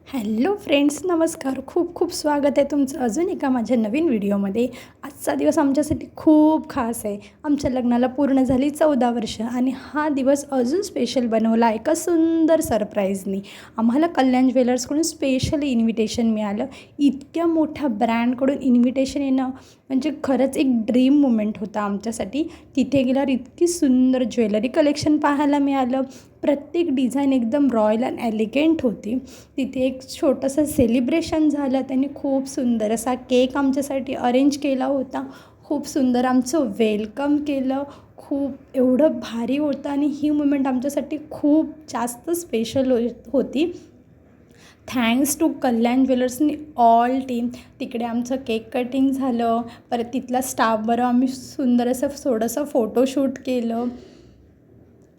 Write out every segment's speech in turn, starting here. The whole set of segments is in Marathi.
हॅलो फ्रेंड्स, नमस्कार. खूप खूप स्वागत आहे तुमचं अजून एका माझ्या नवीन व्हिडिओमध्ये. आजचा दिवस आमच्यासाठी खूप खास आहे. आमच्या लग्नाला पूर्ण झाली 14 वर्ष आणि हा दिवस अजून स्पेशल बनवला आहे एका सुंदर सरप्राईजनी. आम्हाला कल्याण ज्वेलर्सकडून स्पेशल इन्व्हिटेशन मिळालं. इतक्या मोठ्या ब्रँडकडून इन्व्हिटेशन येणं म्हणजे खरंच एक ड्रीम मुमेंट होता आमच्यासाठी. तिथे गेल्यावर इतकी सुंदर ज्वेलरी कलेक्शन पाहायला मिळालं. प्रत्येक डिझाईन एकदम रॉयल अँड एलिगंट होती. तिथे एक छोटंसं सेलिब्रेशन झालं. त्यांनी खूप सुंदर असा केक आमच्यासाठी अरेंज केला होता. खूप सुंदर आमचं वेलकम केलं. खूप एवढं भारी होतं आणि ही मुमेंट आमच्यासाठी खूप जास्त स्पेशल होती. थँक्स टू कल्याण ज्वेलर्सनी ऑल टीम. तिकडे आमचं केक कटिंग झालं. परत तिथल्या स्टाफबरोबर आम्ही सुंदर असं थोडंसं फोटोशूट केलं.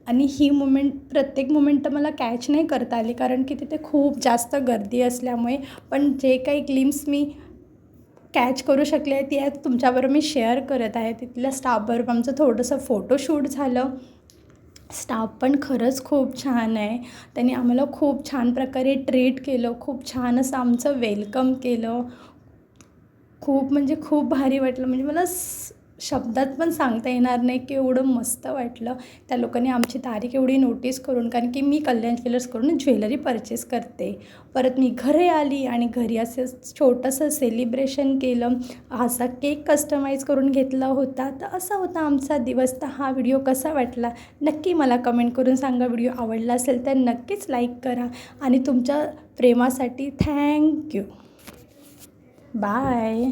आणि ही प्रत्येक मुमेंट तर मला कॅच नाही करता आली, कारण की तिथे खूप जास्त गर्दी असल्यामुळे. पण जे काही ग्लिम्स मी कॅच करू शकले आहे, ती आज तुमच्याबरोबर मी शेअर करत आहे. तिथल्या स्टाफबरोबर आमचं थोडंसं फोटोशूट झालं. स्टाफ पण खरंच खूप छान आहे. त्यांनी आम्हाला खूप छान प्रकारे ट्रीट केलं. खूप छान असं आमचं वेलकम केलं. खूप म्हणजे खूप भारी वाटलं. म्हणजे मला शब्दात पण सांगता येणार नाही की एवढं मस्त वाटलं. त्या लोकांनी आमची तारीख एवढी नोटीस करून, कारण की मी कल्याण ज्वेलर्सकडून ज्वेलरी परचेस करते. परत मी घरी आली आणि घरी असं छोटंसं सेलिब्रेशन केलं. असा केक कस्टमाइज करून घेतला होता. तर असा होता आमचा दिवस. तर हा व्हिडिओ कसा वाटला नक्की मला कमेंट करून सांगा. व्हिडिओ आवडला असेल तर नक्कीच लाईक करा आणि तुमच्या प्रेमासाठी थँक्यू. बाय.